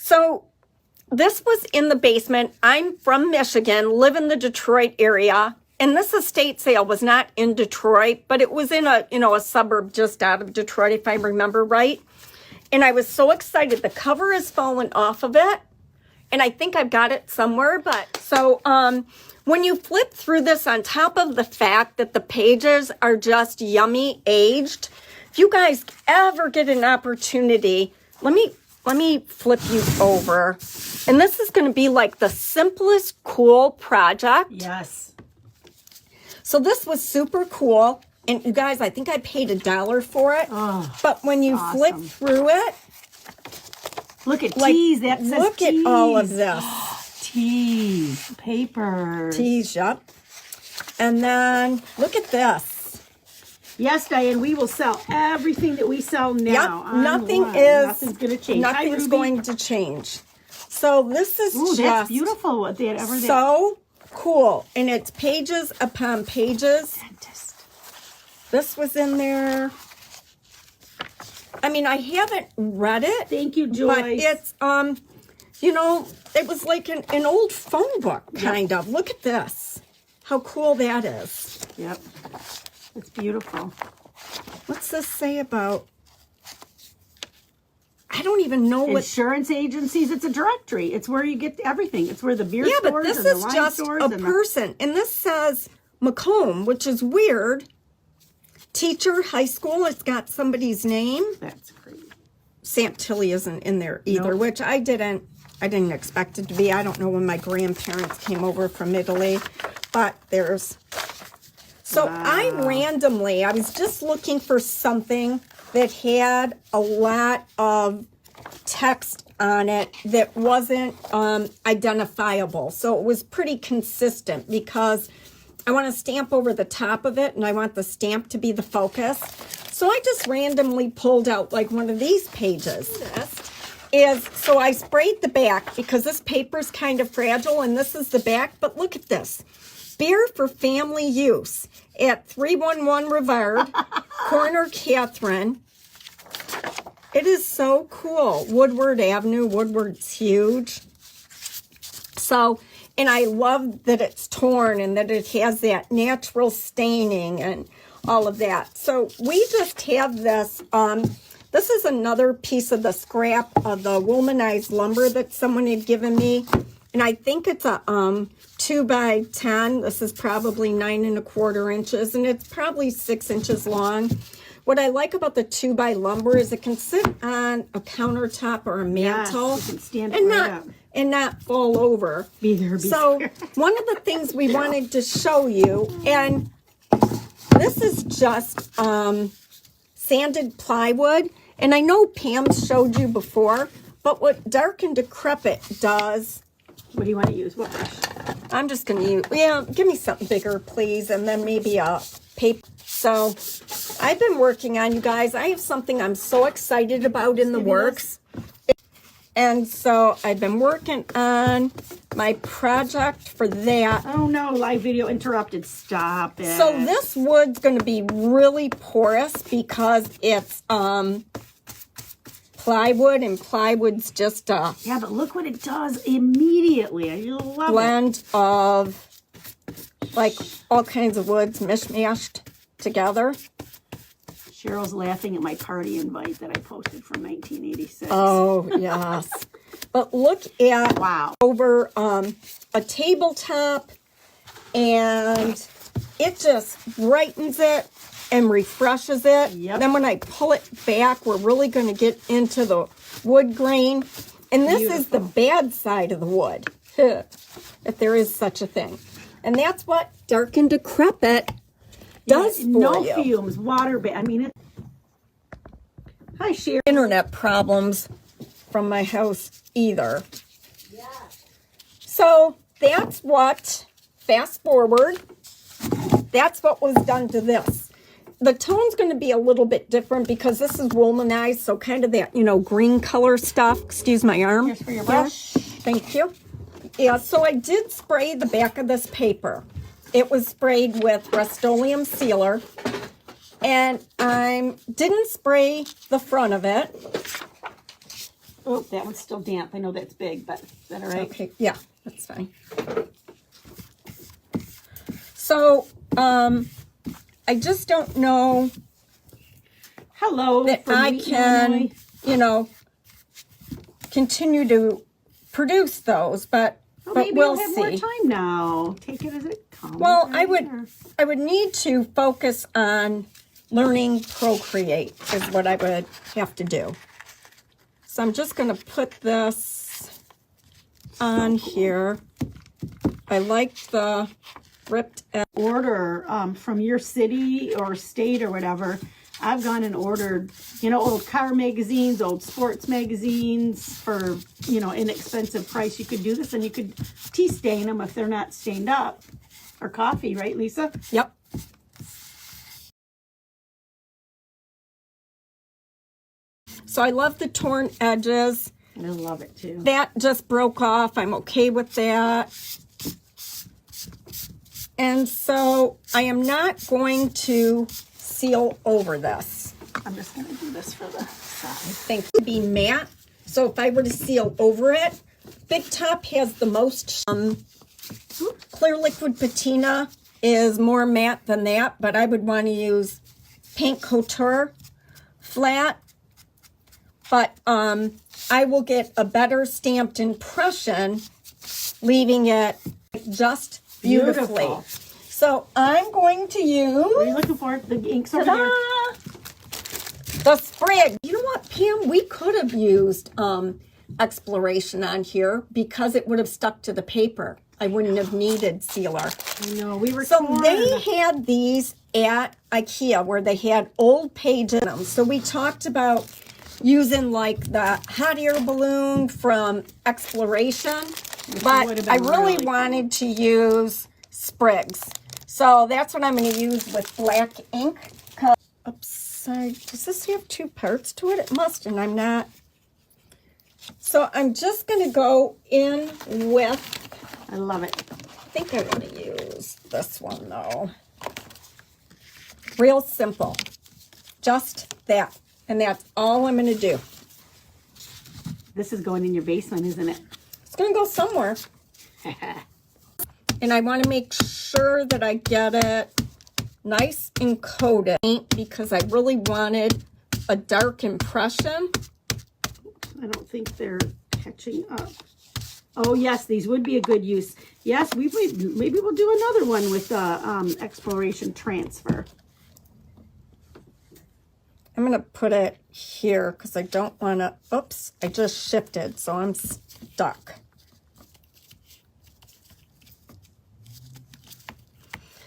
So this was in the basement. I'm from Michigan, live in the Detroit area. And this estate sale was not in Detroit, but it was in a, a suburb just out of Detroit, if I remember right. And I was so excited. The cover has fallen off of it. And I think I've got it somewhere. But so when you flip through this, on top of the fact that the pages are just yummy aged, if you guys ever get an opportunity, let me flip you over. And this is going to be like the simplest cool project. Yes. So this was super cool. And you guys, I think I paid $1 for it. Oh, but when you flip through it, look at teas. That says look teas. at all of this. Teas, paper. Teas, yep. And then look at this. Yes, Diane, we will sell everything that we sell now. Yep, nothing's going to change. Nothing's going to change. So this is that's beautiful. What they had ever so cool. And it's pages upon pages. Dentist. This was in there. I mean, I haven't read it. Thank you, Joyce. But it's, it was like an old phone book, kind of. Look at this. How cool that is. Yep. It's beautiful. What's this say about? I don't even know what. Insurance agencies. It's a directory. It's where you get everything. It's where the beer stores but this and the is wine just stores a person. And this says Macomb, which is weird. Teacher, high school. It's got somebody's name. That's crazy. Sam Tilly isn't in there either, which I didn't expect it to be. I don't know when my grandparents came over from Italy, but there's. So I was just looking for something that had a lot of text on it that wasn't identifiable. So it was pretty consistent because I want to stamp over the top of it and I want the stamp to be the focus. So I just randomly pulled out like one of these pages. So I sprayed the back because this paper is kind of fragile and this is the back. But look at this. Beer for family use at 311 Rivard, Corner Catherine. It is so cool. Woodward Avenue. Woodward's huge. So, and I love that it's torn and that it has that natural staining and all of that. So we just have this. This is another piece of the scrap of the womanized lumber that someone had given me. And I think it's a 2 by 10. This is probably 9 1/4 inches, and it's probably 6 inches long. What I like about the 2 by lumber is it can sit on a countertop or a mantle, it can stand up and not fall over. So one of the things we wanted to show you, and this is just sanded plywood, and I know Pam showed you before, but what Dark and Decrepit does. What do you want to use? What brush? I'm just going to use, give me something bigger, please, and then maybe a paper. So I've been working on, you guys, I have something I'm so excited about in the works. And so I've been working on my project for that. Oh no, live video interrupted. Stop it. So this wood's going to be really porous because it's plywood, and plywood's just a but look what it does immediately. I love blend of like all kinds of woods mishmashed together. Cheryl's laughing at my party invite that I posted from 1986. Oh yes, but look at over a tabletop, and it just brightens it and refreshes it. Then when I pull it back, we're really going to get into the wood grain. And this is the bad side of the wood, if there is such a thing. And that's what Dark and Decrepit does for no you. No fumes, water. I mean, hi, Sharon. Internet problems from my house either. So that's what, fast forward, that's what was done to this. The tone's going to be a little bit different because this is womanized, so kind of that, green color stuff. Excuse my arm. Here's for your brush. Thank you. Yeah, so I did spray the back of this paper. It was sprayed with Rustoleum Sealer, and I didn't spray the front of it. Oh, that one's still damp. I know that's big, but is that all right? Okay, yeah, that's fine. So, I just don't know Hello, that from I Wheaton, can, Illinois. you know, continue to produce those, but Maybe we'll you'll have see. more time now. Take it as it comes. Well, right? I would need to focus on learning Procreate is what I would have to do. So I'm just going to put this on here. I like the ripped edge. Order from your city or state or whatever. I've gone and ordered, you know, old car magazines, old sports magazines for, you know, inexpensive price. You could do this and you could tea stain them if they're not stained up. Or coffee, right, Lisa? Yep. So I love the torn edges. I love it too. That just broke off. I'm okay with that. And so I am not going to seal over this. I'm just going to do this for the side. I think it would be matte. So if I were to seal over it, Big Top has the most clear liquid patina is more matte than that, but I would want to use Paint Couture flat. But I will get a better stamped impression, leaving it just beautifully. Beautiful. So I'm going to use... What are you looking for? The ink's over there. The sprig. You know what, Pam? We could have used Exploration on here because it would have stuck to the paper. I wouldn't have needed sealer. No, we were So torn. they had these at IKEA where they had old pages in them. So we talked about using like the hot air balloon from Exploration, but I really wanted to use Sprigs. So that's what I'm going to use with black ink. Upside, does this have two parts to it? It must, and I'm not. So I'm just going to go in with, I love it. I think I want to use this one though. Real simple. Just that. And that's all I'm going to do. This is going in your basement, isn't it? It's going to go somewhere. And I want to make sure that I get it nice and coated because I really wanted a dark impression. I don't think they're catching up. Oh, yes, these would be a good use. Yes, maybe we'll do another one with Exploration Transfer. I'm going to put it here because I don't want to, oops, I just shifted, so I'm stuck.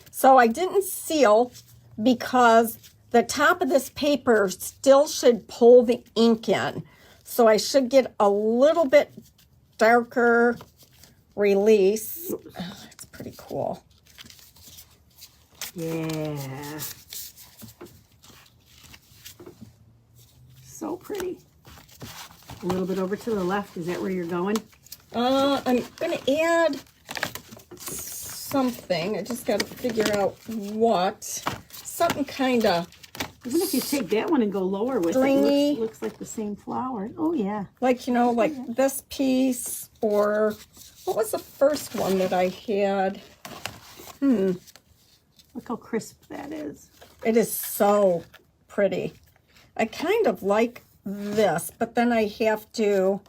So I didn't seal because the top of this paper still should pull the ink in. So I should get a little bit darker release. Oh, that's pretty cool. Yeah. So pretty. A little bit over to the left. Is that where you're going? I'm going to add something. I just got to figure out what. Something kind of Even if you take that one and go lower with stringy. it, looks like the same flower. Oh, yeah. Like, you know, like this piece, or what was the first one that I had? Look how crisp that is. It is so pretty. I kind of like this, but then I have to,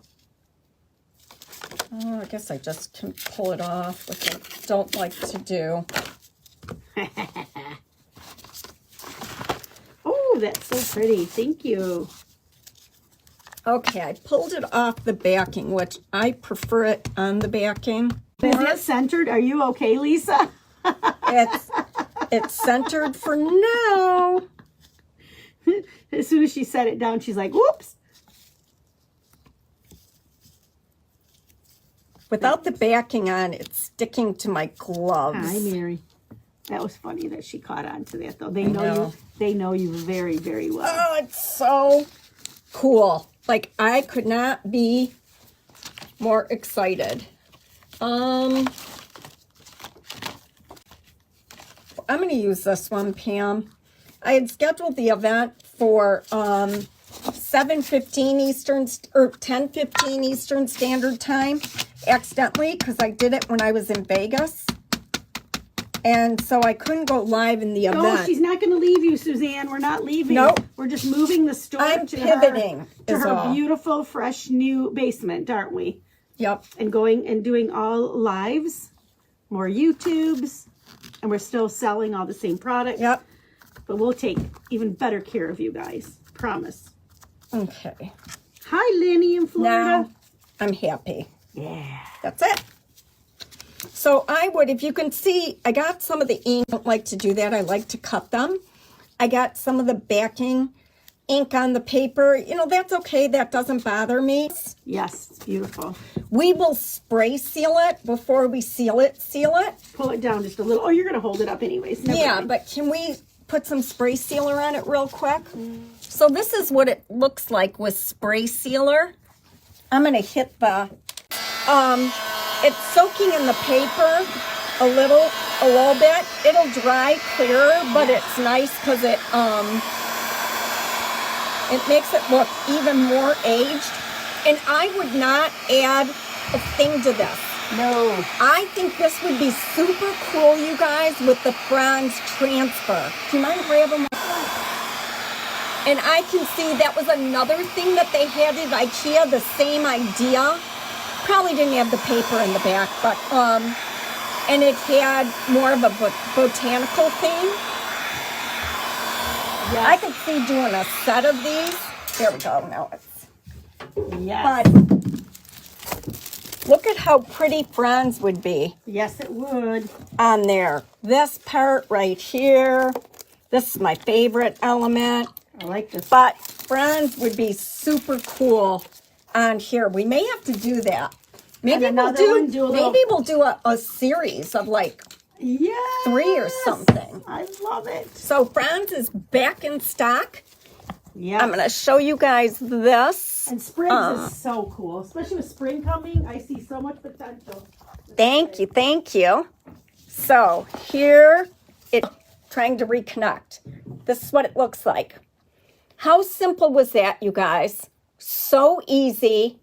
I guess I just can pull it off, which I don't like to do. Oh, that's so pretty. Thank you. Okay, I pulled it off the backing, which I prefer it on the backing. Is it centered? Are you okay, Lisa? It's centered for now. As soon as she set it down, she's like, whoops. Without the backing on, it's sticking to my gloves. Hi, Mary. That was funny that she caught on to that, though. They know you. They know you very, very well. Oh, it's so cool. Like, I could not be more excited. I'm going to use this one, Pam. I had scheduled the event for 7:15 Eastern or 10:15 Eastern Standard Time accidentally because I did it when I was in Vegas. And so I couldn't go live in the event. No, she's not going to leave you, Suzanne. We're not leaving. Nope. We're just moving the store I'm to pivoting her beautiful, fresh, new basement, aren't we? Yep. And going and doing all lives, more YouTubes, and we're still selling all the same products. Yep. But we'll take even better care of you guys. Promise. Okay. Hi, Lenny in Florida. Now I'm happy. Yeah. That's it. So I would, if you can see, I got some of the ink. I don't like to do that. I like to cut them. I got some of the backing ink on the paper. You know, that's okay. That doesn't bother me. Yes, it's beautiful. We will spray seal it before we seal it. Pull it down just a little. Oh, you're going to hold it up anyways. Never mind. But can we put some spray sealer on it real quick? So this is what it looks like with spray sealer. I'm going to hit the... it's soaking in the paper a little bit. It'll dry clearer, but it's nice because it makes it look even more aged. And I would not add a thing to this. No. I think this would be super cool, you guys, with the bronze transfer. Do you mind grabbing my... And I can see that was another thing that they had at IKEA, the same idea. Probably didn't have the paper in the back, but, and it had more of a botanical theme. Yes. I could see doing a set of these. There we go. Now it's... Yes. But look at how pretty bronze would be. Yes, it would. On there. This part right here. This is my favorite element. I like this. But bronze would be super cool on here. We may have to do that. Maybe we'll do a series of like 3 or something. I love it. So bronze is back in stock. Yeah. I'm going to show you guys this. And Sprigs is so cool, especially with spring coming. I see so much potential. Thank you. So here it's trying to reconnect. This is what it looks like. How simple was that, you guys? So easy.